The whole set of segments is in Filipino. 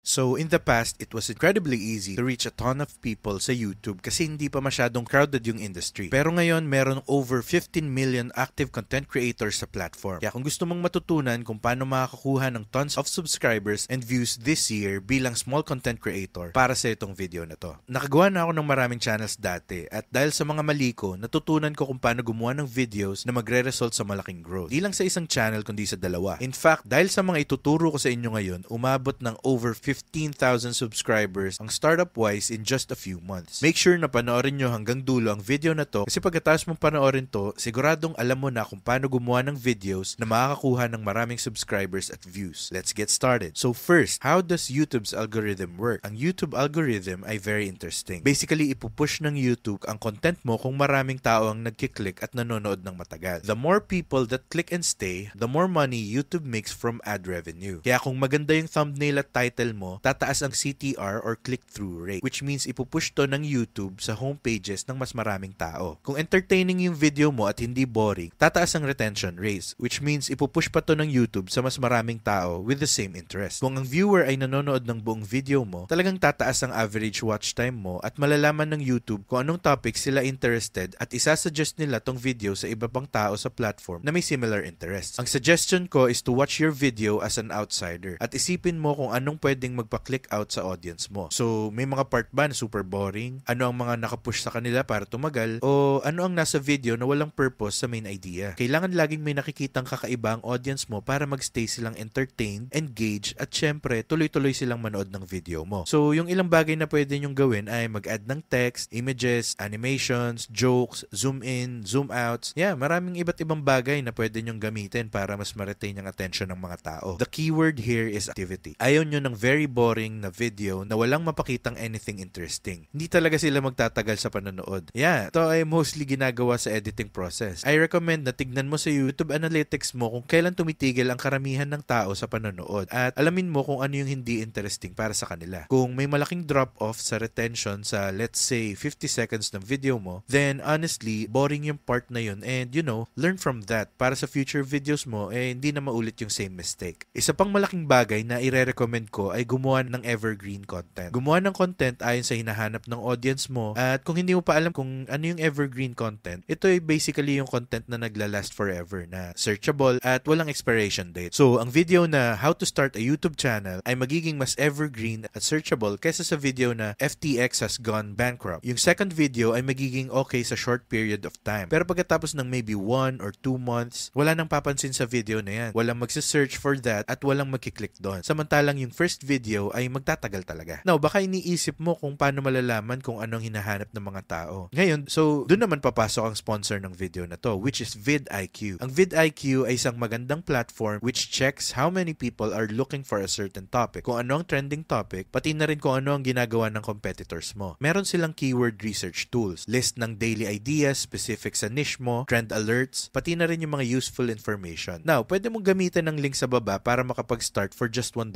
So in the past, it was incredibly easy to reach a ton of people sa YouTube kasi hindi pa masyadong crowded yung industry. Pero ngayon, meron over 15 million active content creators sa platform. Kaya kung gusto mong matutunan kung paano makakakuha ng tons of subscribers and views this year bilang small content creator, para sa itong video na to. Nakagawa na ako ng maraming channels dati at dahil sa mga mali ko, natutunan ko kung paano gumawa ng videos na magre-result sa malaking growth. Di lang sa isang channel kundi sa dalawa. In fact, dahil sa mga ituturo ko sa inyo ngayon, umabot ng over 15,000 subscribers ang Startup Wise in just a few months. Make sure na panoorin nyo hanggang dulo ang video na to kasi pagkatapos mong panoorin to, siguradong alam mo na kung paano gumawa ng videos na makakakuha ng maraming subscribers at views. Let's get started. So first, how does YouTube's algorithm work? Ang YouTube algorithm ay very interesting. Basically, ipupush ng YouTube ang content mo kung maraming tao ang nagkiklik at nanonood ng matagal. The more people that click and stay, the more money YouTube makes from ad revenue. Kaya kung maganda yung thumbnail at title mo, tataas ang CTR or click-through rate, which means ipupush to ng YouTube sa homepages ng mas maraming tao. Kung entertaining yung video mo at hindi boring, tataas ang retention rates, which means ipupush pa to ng YouTube sa mas maraming tao with the same interest. Kung ang viewer ay nanonood ng buong video mo, talagang tataas ang average watch time mo at malalaman ng YouTube kung anong topic sila interested at isasuggest nila tong video sa iba pang tao sa platform na may similar interests. Ang suggestion ko is to watch your video as an outsider at isipin mo kung anong pwedeng magpa-click out sa audience mo. So, may mga part ba na super boring? Ano ang mga nakapush sa kanila para tumagal? O ano ang nasa video na walang purpose sa main idea? Kailangan laging may nakikitang kakaiba ang audience mo para magstay silang entertained, engaged, at syempre, tuloy-tuloy silang manood ng video mo. So, yung ilang bagay na pwede nyong gawin ay mag-add ng text, images, animations, jokes, zoom in, zoom outs. Yeah, maraming iba't ibang bagay na pwede nyong gamitin para mas ma-retain yung attention ng mga tao. The keyword here is activity. Ayaw nyo ng very boring na video na walang mapakitang anything interesting. Hindi talaga sila magtatagal sa panonood. Yeah, ito ay mostly ginagawa sa editing process. I recommend na tignan mo sa YouTube Analytics mo kung kailan tumitigil ang karamihan ng tao sa panonood at alamin mo kung ano yung hindi interesting para sa kanila. Kung may malaking drop-off sa retention sa let's say 50 seconds ng video mo, then honestly, boring yung part na yun and learn from that para sa future videos mo hindi na maulit yung same mistake. Isa pang malaking bagay na ire-recommend ko ay gumawa ng evergreen content. Gumawa ng content ayon sa hinahanap ng audience mo at kung hindi mo pa alam kung ano yung evergreen content, ito ay basically yung content na naglalast forever na searchable at walang expiration date. So, ang video na how to start a YouTube channel ay magiging mas evergreen at searchable kaysa sa video na FTX has gone bankrupt. Yung second video ay magiging okay sa short period of time. Pero pagkatapos ng maybe 1 or 2 months, wala nang papansin sa video na yan. Walang magsa-search for that at walang magkiklik doon. Samantalang yung first video ay magtatagal talaga. Now, baka iniisip mo kung paano malalaman kung anong hinahanap ng mga tao. Ngayon, so doon naman papasok ang sponsor ng video na to, which is vidIQ. Ang vidIQ ay isang magandang platform which checks how many people are looking for a certain topic. Kung ano ang trending topic, pati na rin kung ano ang ginagawa ng competitors mo. Meron silang keyword research tools, list ng daily ideas specific sa niche mo, trend alerts, pati na rin yung mga useful information. Now, pwede mong gamitin ng link sa baba para makapag-start for just $1,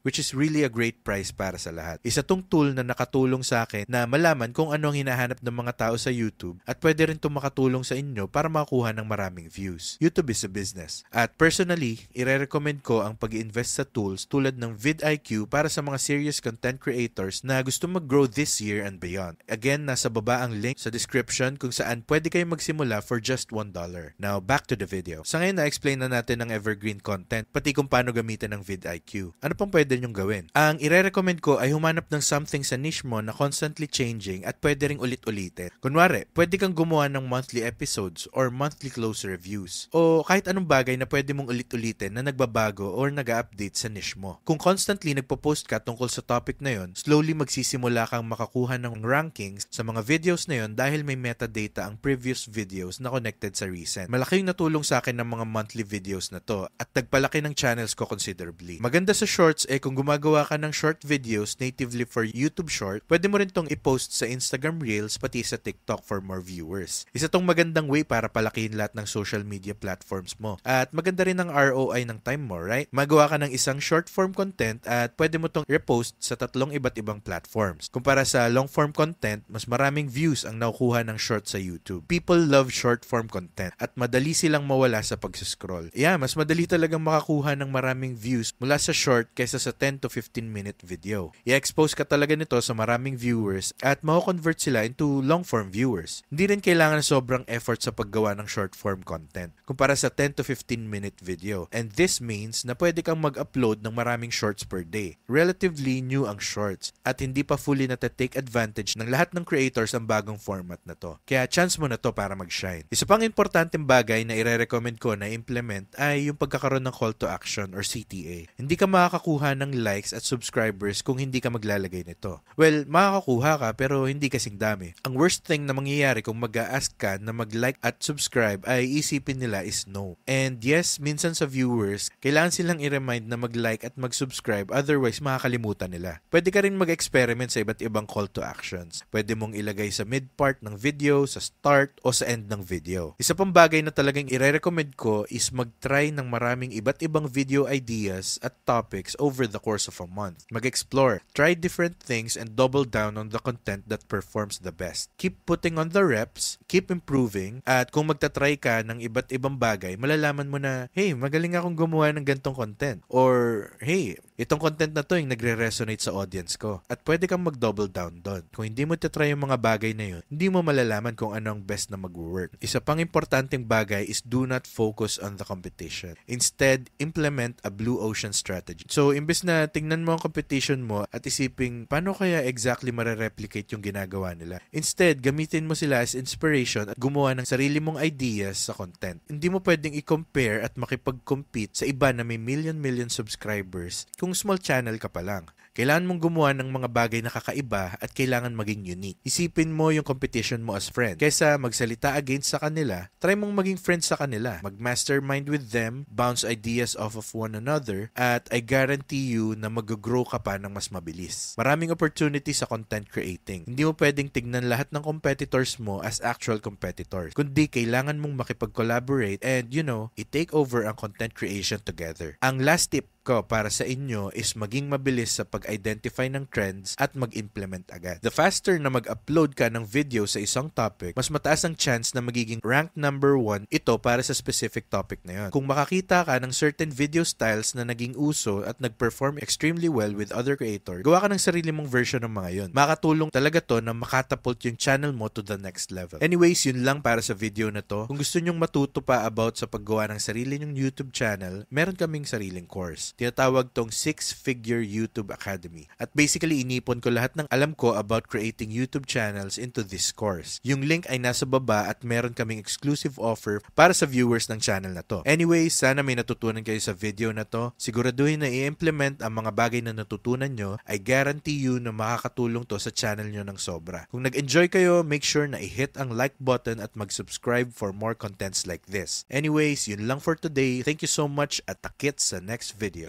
which is really a great price para sa lahat. Isa tong tool na nakatulong sa akin na malaman kung ano ang hinahanap ng mga tao sa YouTube at pwede rin itong makatulong sa inyo para makakuha ng maraming views. YouTube is a business. At personally, ire-recommend ko ang pag-invest sa tools tulad ng vidIQ para sa mga serious content creators na gusto mag-grow this year and beyond. Again, nasa baba ang link sa description kung saan pwede kayo magsimula for just $1. Now, back to the video. Sa ngayon, na-explain na natin ang evergreen content, pati kung paano gamitin ang vidIQ. Ano pang pwede nyong gawin? Ang ire-recommend ko ay humanap ng something sa niche mo na constantly changing at pwede ring ulit-ulitin. Kunwari, pwede kang gumawa ng monthly episodes or monthly close reviews o kahit anong bagay na pwede mong ulit-ulitin na nagbabago or nag-update sa niche mo. Kung constantly nagpo-post ka tungkol sa topic na yon, slowly magsisimula kang makakuha ng rankings sa mga videos na yon dahil may metadata ang previous videos na connected sa recent. Malaking natulong sa akin ng mga monthly videos na to at nagpalaki ng channels ko considerably. Maganda sa shorts kung gumagawa ka ng short videos natively for YouTube Short, pwede mo rin tong i-post sa Instagram Reels pati sa TikTok for more viewers. Isa tong magandang way para palakihin lahat ng social media platforms mo. At maganda rin ang ROI ng time mo, right? Magawa ka ng isang short form content at pwede mo tong repost sa 3 iba't ibang platforms. Kumpara sa long form content, mas maraming views ang nakukuha ng short sa YouTube. People love short form content at madali silang mawala sa pag-scroll. Yeah, mas madali talagang makakuha ng maraming views mula sa short kaysa sa 10 to 15-minute video. I-expose ka talaga nito sa maraming viewers at mako-convert sila into long-form viewers. Hindi rin kailangan ng sobrang effort sa paggawa ng short-form content kumpara sa 10 to 15-minute video. And this means na pwede kang mag-upload ng maraming shorts per day. Relatively new ang shorts at hindi pa fully take advantage ng lahat ng creators ang bagong format na to. Kaya chance mo na to para mag-shine. Isa pang importanteng bagay na ire-recommend ko na implement ay yung pagkakaroon ng call to action or CTA. Hindi ka makakakuha ng likes at subscribers kung hindi ka maglalagay nito. Well, makakakuha ka pero hindi kasing dami. Ang worst thing na mangyayari kung mag-a-ask ka na mag-like at subscribe ay isipin nila is no. And yes, minsan sa viewers, kailangan silang i-remind na mag-like at mag-subscribe, otherwise makakalimutan nila. Pwede ka rin mag-experiment sa iba't ibang call to actions. Pwede mong ilagay sa mid-part ng video, sa start, o sa end ng video. Isa pang bagay na talagang i-recommend ko is mag-try ng maraming iba't ibang video ideas at topics over the course of a month. Mag-explore, try different things, and double down on the content that performs the best. Keep putting on the reps, keep improving, at kung magta-try ka ng iba't ibang bagay, malalaman mo na, hey, magaling akong gumawa ng gantong content. Or, hey, itong content na to yung nagre-resonate sa audience ko. At pwede kang mag-double down doon. Kung hindi mo try yung mga bagay na yun, hindi mo malalaman kung ano ang best na mag-work. Isa pang importanteng bagay is do not focus on the competition. Instead, implement a blue ocean strategy. So, imbes na tingnan mo ang competition mo at isiping, paano kaya exactly marereplicate yung ginagawa nila? Instead, gamitin mo sila as inspiration at gumawa ng sarili mong ideas sa content. Hindi mo pwedeng i-compare at makipag-compete sa iba na may million subscribers kung small channel ka pa lang. Kailangan mong gumawa ng mga bagay na kakaiba at kailangan maging unique. Isipin mo yung competition mo as friend. Kesa magsalita against sa kanila, try mong maging friends sa kanila. Mag-mastermind with them, bounce ideas off of one another, at I guarantee you na mag-grow ka pa ng mas mabilis. Maraming opportunities sa content creating. Hindi mo pwedeng tignan lahat ng competitors mo as actual competitors, kundi kailangan mong makipag-collaborate and, i-take over ang content creation together. Ang last tip ko para sa inyo is maging mabilis sa pag-identify ng trends at mag-implement agad. The faster na mag-upload ka ng video sa isang topic, mas mataas ang chance na magiging ranked number 1 ito para sa specific topic na yun. Kung makakita ka ng certain video styles na naging uso at nag-perform extremely well with other creators, gawa ka ng sarili mong version ng mga yun. Makatulong talaga to na makatapult yung channel mo to the next level. Anyways, yun lang para sa video na to. Kung gusto nyong matuto pa about sa paggawa ng sarili nyong YouTube channel, meron kaming sariling course. Tinatawag tong 6-Figure YouTube Academy. At basically, inipon ko lahat ng alam ko about creating YouTube channels into this course. Yung link ay nasa baba at meron kaming exclusive offer para sa viewers ng channel na to. Anyways, sana may natutunan kayo sa video na to. Siguraduhin na i-implement ang mga bagay na natutunan nyo. I guarantee you na makakatulong to sa channel nyo ng sobra. Kung nag-enjoy kayo, make sure na i-hit ang like button at mag-subscribe for more contents like this. Anyways, yun lang for today. Thank you so much at takit sa next video.